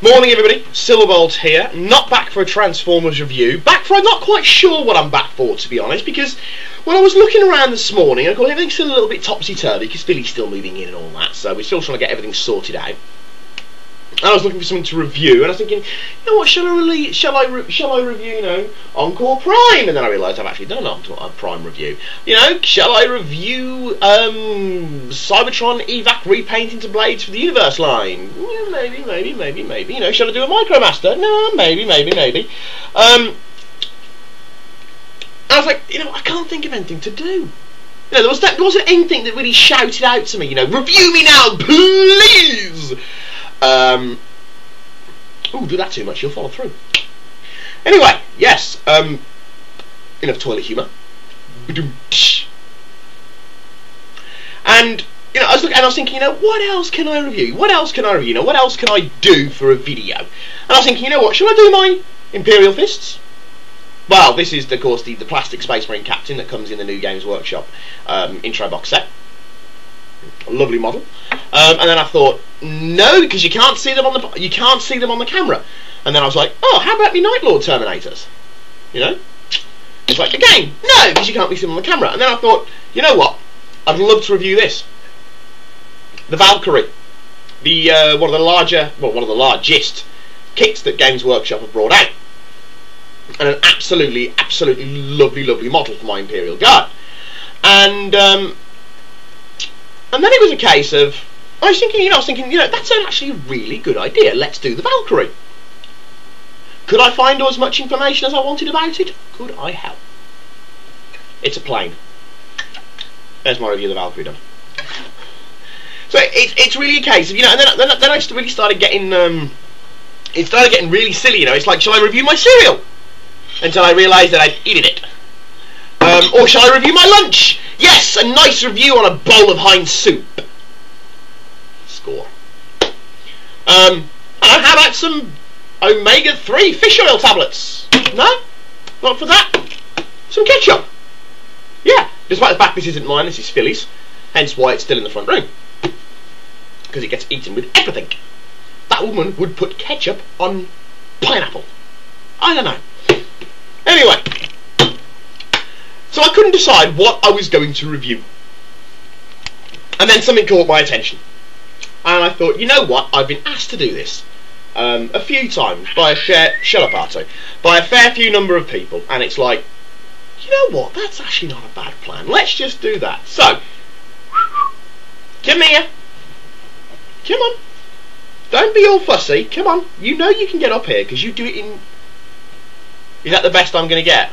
Morning everybody, Silverbolt here, not back for a Transformers review, back for I'm not quite sure what I'm back for, to be honest, because when I was looking around this morning, of course everything's still a little bit topsy-turvy because Philly's still moving in and all that, so we're still trying to get everything sorted out. And I was looking for something to review, and I was thinking, you know what, shall I review, you know, Encore Prime? And then I realised I've actually done a Prime review. You know, shall I review Cybertron Evac repaint into Blades for the Universe line? Yeah, maybe. You know, shall I do a Micromaster? No, maybe. And I was like, you know, I can't think of anything to do. You know, there wasn't anything that really shouted out to me, you know, review me now, please! Do that too much, you'll follow through. Anyway, yes, enough toilet humour. And, you know, I was thinking, you know, what else can I review? What else can I do for a video? And I was thinking, you know what, shall I do my Imperial Fists? Well, this is, of course, the plastic Space Marine Captain that comes in the new Games Workshop intro box set. A lovely model. And then I thought, no, because you can't see them on the camera. And then I was like, oh, how about me Night Lord Terminators? You know? It's like, again, no, because you can't see them on the camera. And then I thought, you know what? I'd love to review this. The Valkyrie. One of the largest kits that Games Workshop have brought out. And an absolutely lovely model for my Imperial Guard. And then it was a case of, I was thinking, you know, that's actually a really good idea. Let's do the Valkyrie. Could I find as much information as I wanted about it? Could I help? It's a plane. There's my review of the Valkyrie done. So it's really a case of, you know, and then I really started getting, it started getting really silly, you know. It's like, shall I review my cereal? Until I realised that I'd eaten it. Or shall I review my lunch? Yes, a nice review on a bowl of Heinz soup. Score. And how about some omega-3 fish oil tablets? No? Not for that? Some ketchup? Yeah, despite the fact this isn't mine, this is Philly's. Hence why it's still in the front room. Because it gets eaten with everything. That woman would put ketchup on pineapple. I don't know. Anyway. So I couldn't decide what I was going to review. And then something caught my attention. And I thought, you know what, I've been asked to do this a few times by a fair few number of people, and it's like, you know what, that's actually not a bad plan. Let's just do that. So, come here. Come on. Don't be all fussy. Come on. You know you can get up here, because you do it in... Is that the best I'm going to get?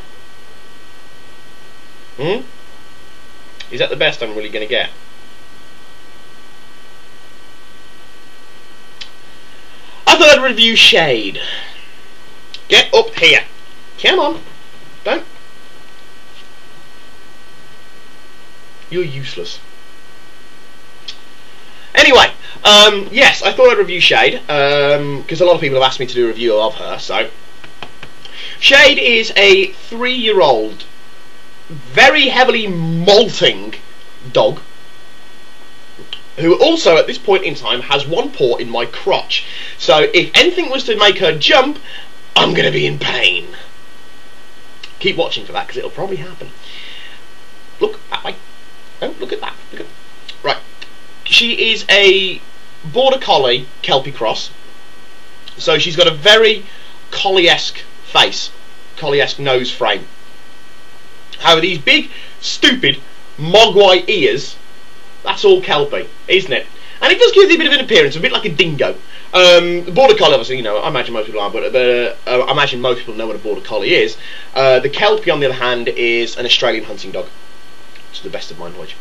Is that the best I'm really going to get? I thought I'd review Shade. Get up here. Come on. Don't. You're useless. Anyway, yes, I thought I'd review Shade, because a lot of people have asked me to do a review of her, so. Shade is a 3-year-old very heavily molting dog who also at this point in time has one paw in my crotch, so if anything was to make her jump, I'm gonna be in pain. Keep watching for that because it'll probably happen. Look that way. Oh, look at that. Right, she is a border collie Kelpie cross, so she's got a very collie-esque face, collie-esque nose frame. However, these big, stupid, mogwai ears, that's all Kelpie, isn't it? And it does give it a bit of an appearance, a bit like a dingo. The border collie, obviously, you know, I imagine most people are, but I imagine most people know what a border collie is. The Kelpie, on the other hand, is an Australian hunting dog, to the best of my knowledge.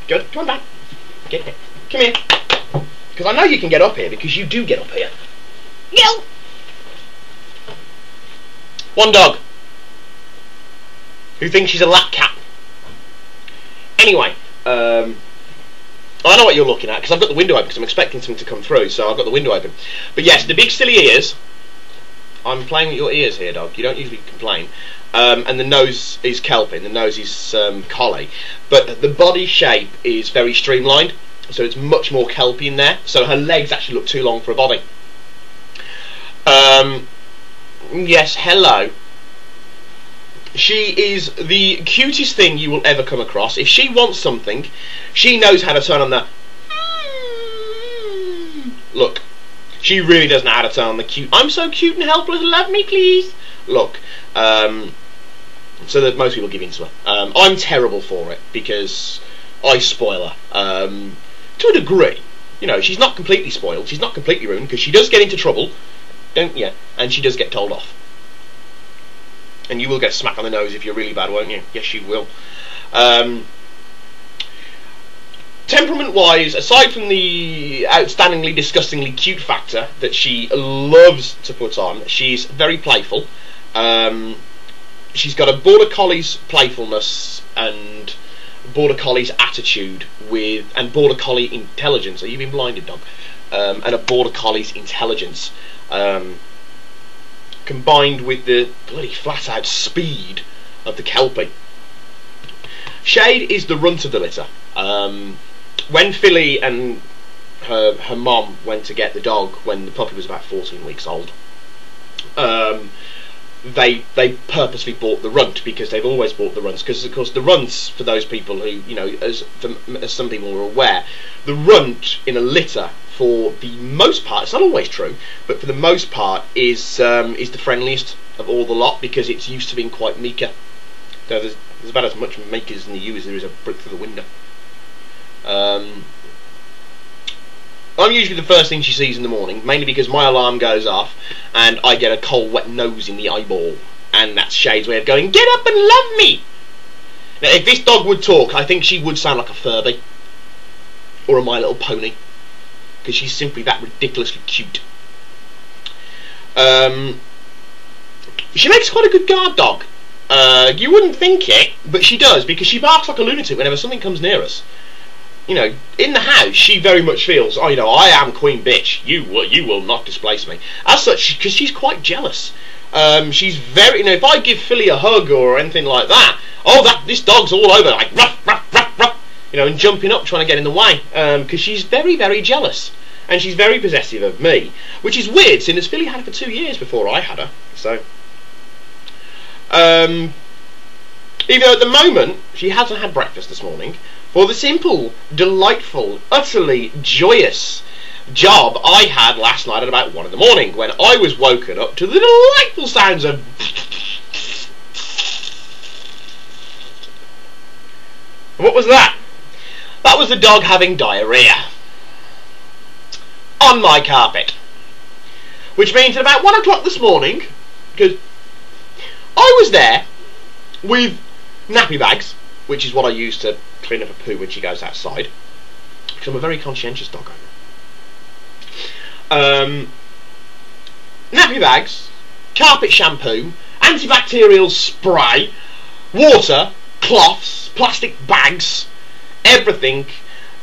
Good, come on back. Get here. Come here. Because I know you can get up here, because you do get up here. Go! One dog who thinks she's a lap cat. Anyway, I know what you're looking at because I've got the window open because I'm expecting something to come through, so I've got the window open. But yes, the big silly ears. I'm playing with your ears here, dog. You don't usually complain. and the nose is kelpie, and the nose is collie, but the body shape is very streamlined, so it's much more kelpie in there. So her legs actually look too long for a body. Yes, hello. She is the cutest thing you will ever come across. If she wants something, she knows how to turn on the look. She really does know how to turn on the cute. I'm so cute and helpless. Love me, please. Look. So that most people give in to her. I'm terrible for it because I spoil her to a degree. You know, she's not completely spoiled. She's not completely ruined because she does get into trouble, don't you? And she does get told off. And you will get a smack on the nose if you're really bad, won't you? Yes, you will. Temperament-wise, aside from the outstandingly, disgustingly cute factor that she loves to put on, she's very playful. She's got a Border Collie's playfulness and Border Collie's attitude and Border Collie intelligence. Are you been blinded, dog? And a Border Collie's intelligence. Combined with the bloody flat-out speed of the kelpie. Shade is the runt of the litter. When Philly and her mom went to get the dog when the puppy was about 14 weeks old, they purposely bought the runt because they've always bought the runts, because of course the runts, for those people who, you know, as some people are aware, the runt in a litter, for the most part, it's not always true, but for the most part is the friendliest of all the lot, because it's used to being quite meeker. So there's about as much makers in the U as there is a brick through the window. I'm usually the first thing she sees in the morning, mainly because my alarm goes off and I get a cold wet nose in the eyeball, and that's Shade's way of going, get up and love me. Now if this dog would talk, I think she would sound like a Furby or a My Little Pony, because she's simply that ridiculously cute. She makes quite a good guard dog. You wouldn't think it, but she does, because she barks like a lunatic whenever something comes near us. You know, in the house, she very much feels, oh, you know, I am Queen Bitch. You will not displace me. As such, because she's quite jealous. She's very, you know, if I give Philly a hug or anything like that, oh, this dog's all over, like ruff, ruff, ruff, ruff, you know, and jumping up, trying to get in the way, because she's very, very jealous, and she's very possessive of me, which is weird, since Philly had her for 2 years before I had her. So, even though at the moment she hasn't had breakfast this morning, for the simple, delightful, utterly joyous job I had last night at about 1 in the morning, when I was woken up to the delightful sounds of what was that? That was the dog having diarrhea on my carpet, which means at about 1 o'clock this morning, because I was there with nappy bags, which is what I use to clean up a poo when she goes outside, because I'm a very conscientious dog owner. Nappy bags, carpet shampoo, antibacterial spray, water, cloths, plastic bags, everything,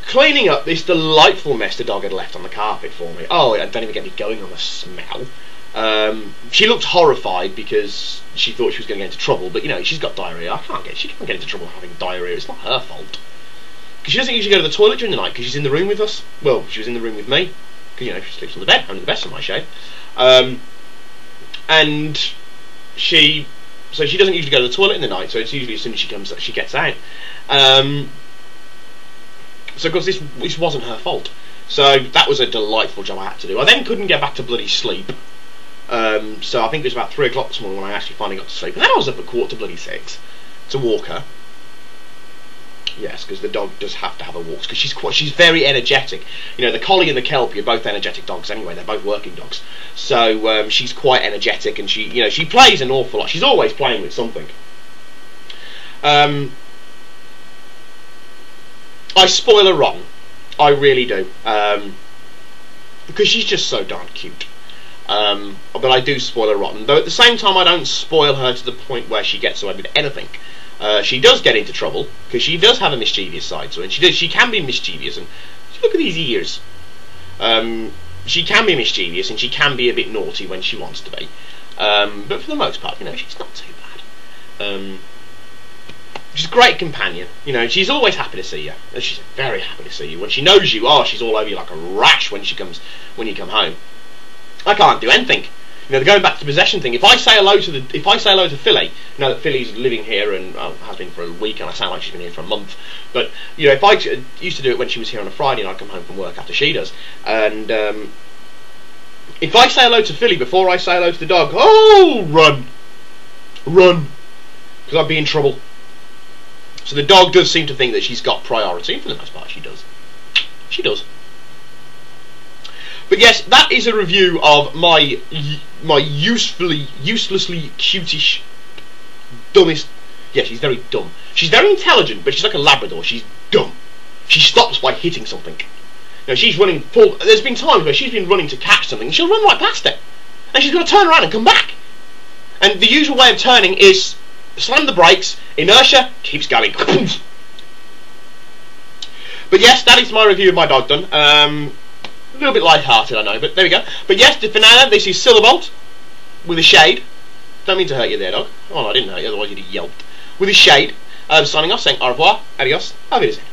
cleaning up this delightful mess the dog had left on the carpet for me. Oh, don't even get me going on the smell. She looked horrified because she thought she was going to get into trouble, but you know, she's got diarrhea. She can't get into trouble having diarrhea. It's not her fault. Because she doesn't usually go to the toilet during the night because she's in the room with us. Well, she was in the room with me because, you know, she sleeps on the bed, under the best of my shade. And she doesn't usually go to the toilet in the night, so it's usually as soon as she comes, she gets out. So of course this wasn't her fault. So that was a delightful job I had to do. I then couldn't get back to bloody sleep. So I think it was about 3 o'clock this morning when I actually finally got to sleep. And then I was up at 6:15 to walk her. Yes, because the dog does have to have a walk, because she's very energetic. You know, the collie and the kelpie are both energetic dogs anyway. They're both working dogs. So she's quite energetic, and she plays an awful lot. She's always playing with something. I spoil her rotten. I really do. Because she's just so darn cute. But I do spoil her rotten. Though at the same time I don't spoil her to the point where she gets away with anything. She does get into trouble, because she does have a mischievous side to her, and she can be mischievous, and look at these ears. She can be mischievous, and she can be a bit naughty when she wants to be. But for the most part, you know, she's not too She's a great companion. You know, she's always happy to see you. She's very happy to see you. When she knows you, oh, she's all over you like a rash when you come home. I can't do anything. You know, going back to the possession thing. If I say hello to Philly, you know that Philly's living here and has been for a week, and I sound like she's been here for a month. But you know, if I used to do it when she was here on a Friday, and I'd come home from work after she does, and if I say hello to Philly before I say hello to the dog, oh, run, because I'd be in trouble. So the dog does seem to think that she's got priority. For the most part, she does. She does. But yes, that is a review of my uselessly cutish, dumbest. Yeah, she's very dumb. She's very intelligent, but she's like a Labrador. She's dumb. She stops by hitting something. You know, she's running full. There's been times where she's been running to catch something, and she'll run right past it, and she's got to turn around and come back. And the usual way of turning is slam the brakes. Inertia keeps going. But yes, that is my review of my dog done. A little bit light-hearted, I know, but there we go. But yes, for now, this is Silverbolt with a shade. Don't mean to hurt you there, dog. Oh, no, I didn't hurt you, otherwise you'd have yelped. With a shade. Signing off, saying au revoir, adios, auf Wiedersehen.